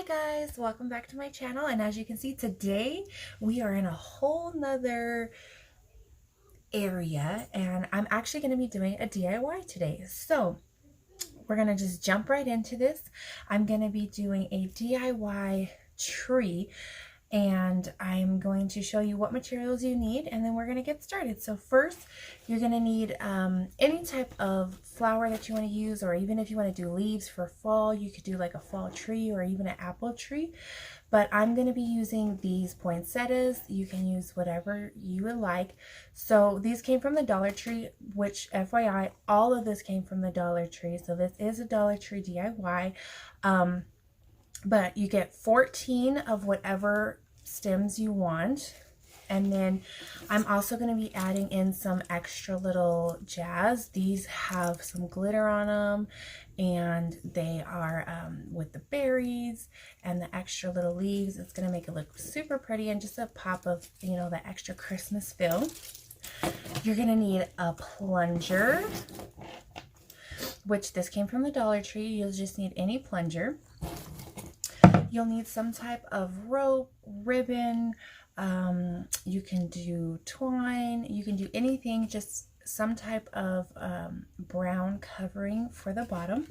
Guys, welcome back to my channel, and as you can see today we are in a whole nother area and I'm actually going to be doing a DIY today. So we're going to just jump right into this. I'm going to be doing a DIY tree and I'm going to show you what materials you need, and then we're going to get started. So first you're going to need any type of flower that you want to use, or even if you want to do leaves for fall, you could do like a fall tree or even an apple tree. But I'm going to be using these poinsettias. You can use whatever you would like. So these came from the Dollar Tree, which FYI, all of this came from the Dollar Tree. So this is a Dollar Tree DIY. But you get 14 of whatever stems you want. And then I'm also going to be adding in some extra little jazz. These have some glitter on them, and they are with the berries and the extra little leaves. It's going to make it look super pretty and just a pop of, you know, the extra Christmas feel. You're going to need a plunger, which this came from the Dollar Tree. You'll just need any plunger. You'll need some type of rope, ribbon, you can do twine, you can do anything, just some type of brown covering for the bottom.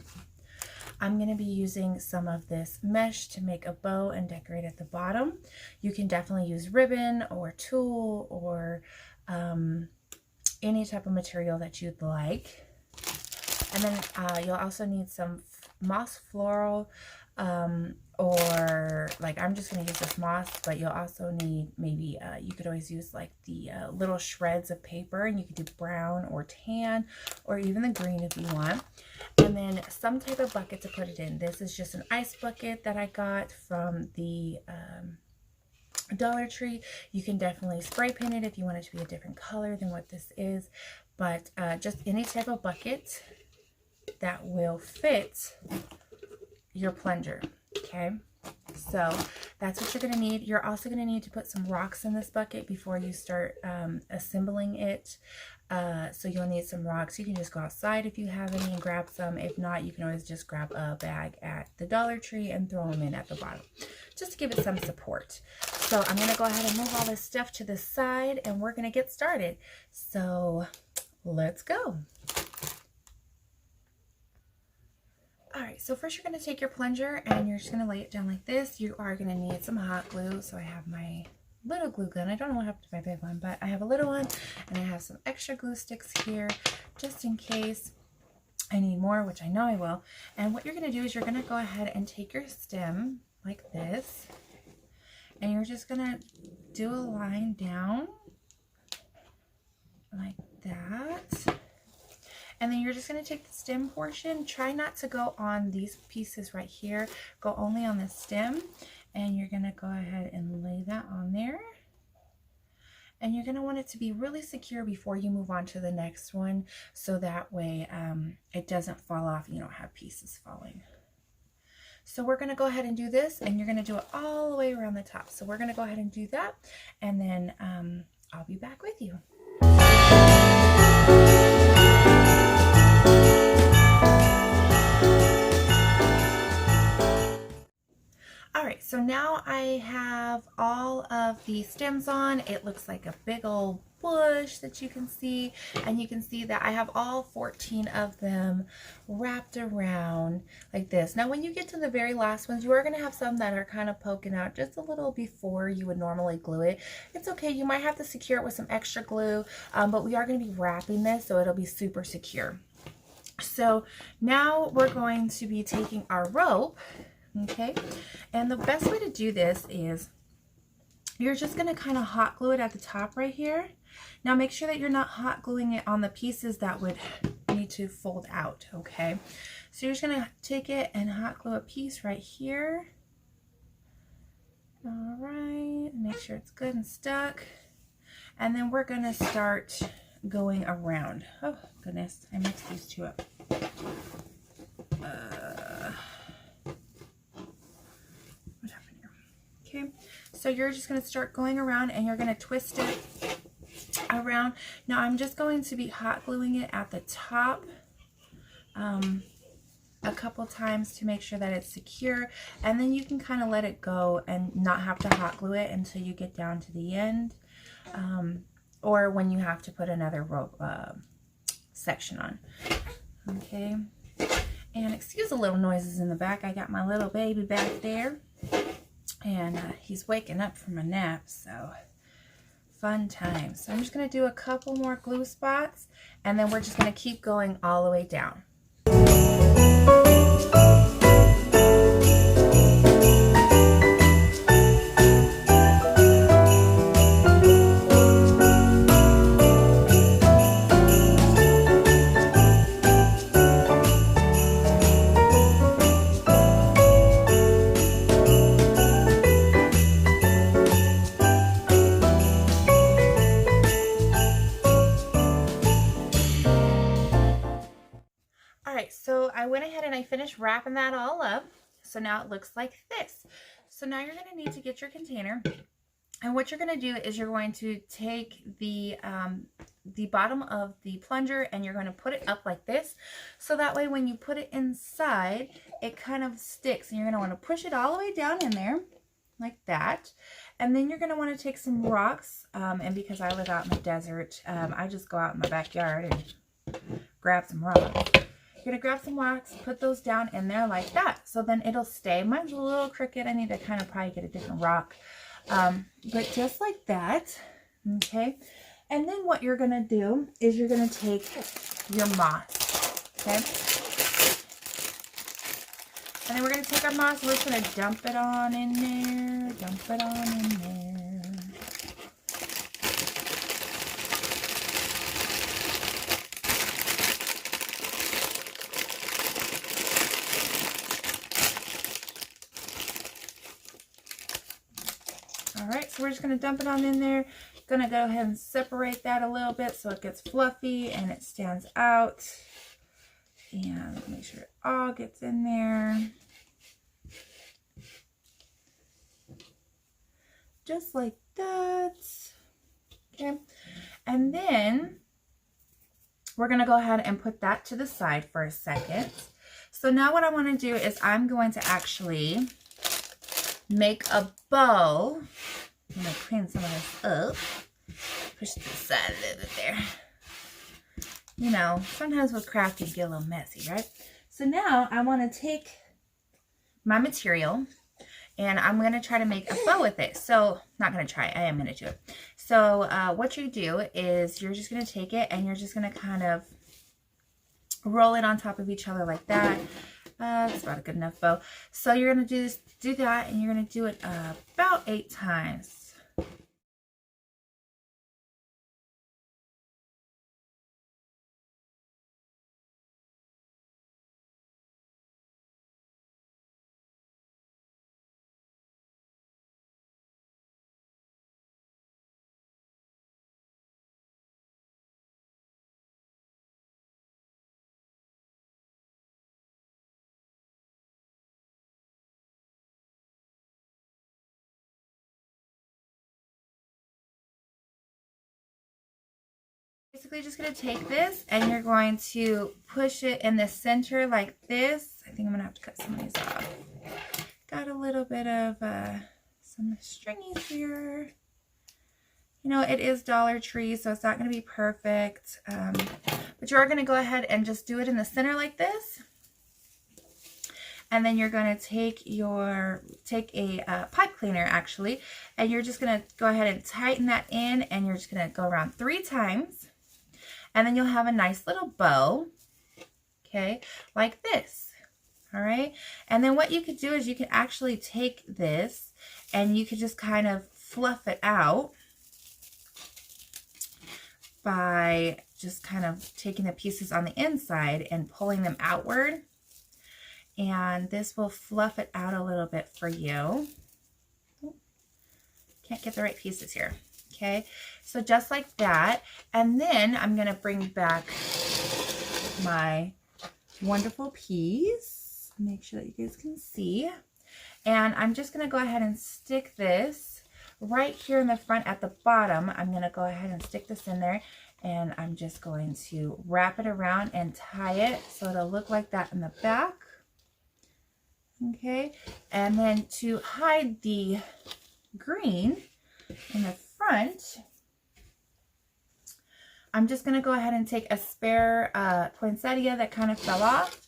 I'm going to be using some of this mesh to make a bow and decorate at the bottom. You can definitely use ribbon or tulle or any type of material that you'd like. And then you'll also need some moss floral, or like I'm just going to use this moss, but you'll also need maybe you could always use like the little shreds of paper, and you could do brown or tan or even the green if you want. And then some type of bucket to put it in. This is just an ice bucket that I got from the Dollar Tree. You can definitely spray paint it if you want it to be a different color than what this is, but just any type of bucket that will fit your plunger. Okay, so that's what you're going to need. You're also going to need to put some rocks in this bucket before you start assembling it. So you'll need some rocks. You can just go outside if you have any and grab some. If not, you can always just grab a bag at the Dollar Tree and throw them in at the bottom, just to give it some support. So I'm going to go ahead and move all this stuff to the side, and we're going to get started. So let's go. Alright, so first you're going to take your plunger and you're just going to lay it down like this. You are going to need some hot glue. So I have my little glue gun. I don't know what happened to my big one, but I have a little one, and I have some extra glue sticks here just in case I need more, which I know I will. And what you're going to do is you're going to go ahead and take your stem like this, and you're just going to do a line down like that. And then you're just going to take the stem portion. Try not to go on these pieces right here. Go only on the stem. And you're going to go ahead and lay that on there. And you're going to want it to be really secure before you move on to the next one. So that way it doesn't fall off and you don't have pieces falling. So we're going to go ahead and do this. And you're going to do it all the way around the top. So we're going to go ahead and do that. And then I'll be back with you. Alright, so now I have all of the stems on. It looks like a big old bush that you can see, and you can see that I have all 14 of them wrapped around like this. Now when you get to the very last ones, you are going to have some that are kind of poking out just a little before you would normally glue it. It's okay, you might have to secure it with some extra glue, but we are going to be wrapping this so it'll be super secure. So now we're going to be taking our rope. Okay, and the best way to do this is you're just going to kind of hot glue it at the top right here. Now make sure that you're not hot gluing it on the pieces that would need to fold out, okay? So you're just going to take it and hot glue a piece right here. All right, make sure it's good and stuck. And then we're going to start going around. Oh, goodness, I mixed these two up. Okay, so you're just going to start going around and you're going to twist it around. Now I'm just going to be hot gluing it at the top a couple times to make sure that it's secure, and then you can kind of let it go and not have to hot glue it until you get down to the end, or when you have to put another rope section on. Okay, and excuse the little noises in the back. I got my little baby back there, and he's waking up from a nap, so fun time. So I'm just going to do a couple more glue spots, and then we're just going to keep going all the way down. So I went ahead and I finished wrapping that all up. So now it looks like this. So now you're going to need to get your container. And what you're going to do is you're going to take the bottom of the plunger and you're going to put it up like this. So that way when you put it inside, it kind of sticks. And you're going to want to push it all the way down in there like that. And then you're going to want to take some rocks. And because I live out in the desert, I just go out in my backyard and grab some rocks. You're going to grab some rocks, put those down in there like that. So then it'll stay. Mine's a little crooked. I need to kind of probably get a different rock. But just like that. Okay. And then what you're going to do is you're going to take your moss. Okay. And then we're going to take our moss. We're just going to dump it on in there. Dump it on in there. Alright, so we're just going to dump it on in there. Going to go ahead and separate that a little bit so it gets fluffy and it stands out. And make sure it all gets in there. Just like that. Okay. And then we're going to go ahead and put that to the side for a second. So now what I want to do is I'm going to actually make a bow. I'm going to clean some of this up. Push it to the side a little bit there. You know, sometimes with crafting you get a little messy, right? So now I want to take my material and I'm going to try to make a bow with it. So, not going to try, I am going to do it. So, what you do is you're just going to take it and you're just going to kind of roll it on top of each other like that. That's about a good enough bow. So you're going to do that, and you're going to do it about 8 times. Basically just going to take this and you're going to push it in the center like this. I think I'm going to have to cut some of these off. Got a little bit of some stringies here. You know, it is Dollar Tree, so it's not going to be perfect. But you are going to go ahead and just do it in the center like this. And then you're going to take a pipe cleaner actually, and you're just going to go ahead and tighten that in, and you're just going to go around 3 times. And then you'll have a nice little bow, okay, like this, all right? And then what you could do is you could actually take this and you could just kind of fluff it out by just kind of taking the pieces on the inside and pulling them outward. And this will fluff it out a little bit for you. Can't get the right pieces here. Okay, so just like that. And then I'm going to bring back my wonderful piece. Make sure that you guys can see. And I'm just going to go ahead and stick this right here in the front at the bottom. I'm going to go ahead and stick this in there. And I'm just going to wrap it around and tie it so it'll look like that in the back. Okay, and then to hide the green in the front, I'm just going to go ahead and take a spare poinsettia that kind of fell off,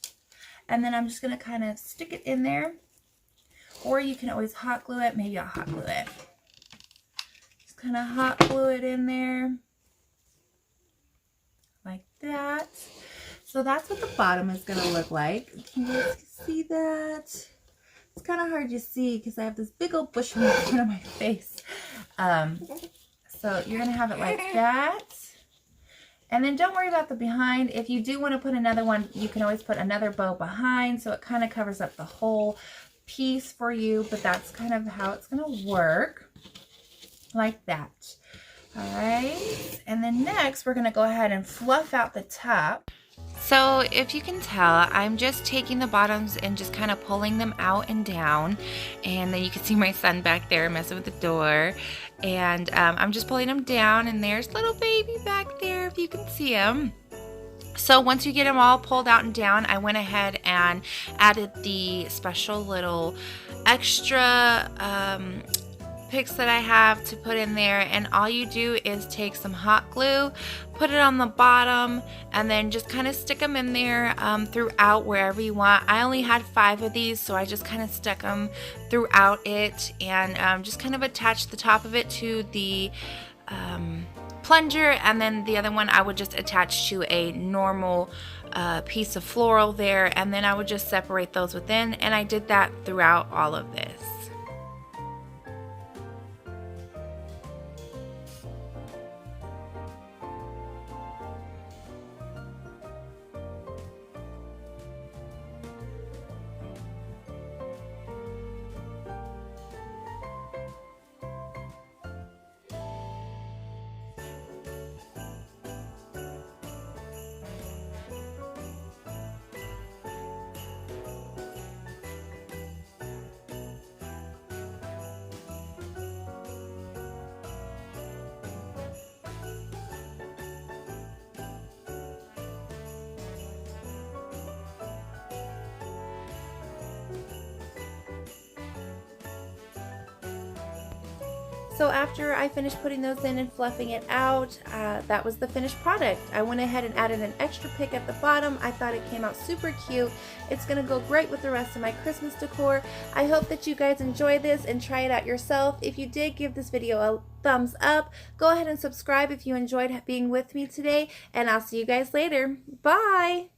and then I'm just going to kind of stick it in there, or you can always hot glue it. Maybe I'll hot glue it. Just kind of hot glue it in there like that. So that's what the bottom is going to look like. Can you guys see that? It's kind of hard to see because I have this big old bush in front of my face. So you're going to have it like that. And then don't worry about the behind. If you do want to put another one, you can always put another bow behind, so it kind of covers up the whole piece for you. But that's kind of how it's going to work, like that. All right. And then next, we're going to go ahead and fluff out the top. So if you can tell, I'm just taking the bottoms and just kind of pulling them out and down. And then you can see my son back there messing with the door. And I'm just pulling them down, and there's little baby back there if you can see him. So once you get them all pulled out and down, I went ahead and added the special little extra picks that I have to put in there, and all you do is take some hot glue, put it on the bottom, and then just kind of stick them in there throughout wherever you want. I only had 5 of these, so I just kind of stuck them throughout it, and just kind of attached the top of it to the plunger, and then the other one I would just attach to a normal piece of floral there, and then I would just separate those within, and I did that throughout all of this. So after I finished putting those in and fluffing it out, that was the finished product. I went ahead and added an extra pick at the bottom. I thought it came out super cute. It's going to go great with the rest of my Christmas decor. I hope that you guys enjoy this and try it out yourself. If you did, give this video a thumbs up. Go ahead and subscribe if you enjoyed being with me today, and I'll see you guys later. Bye!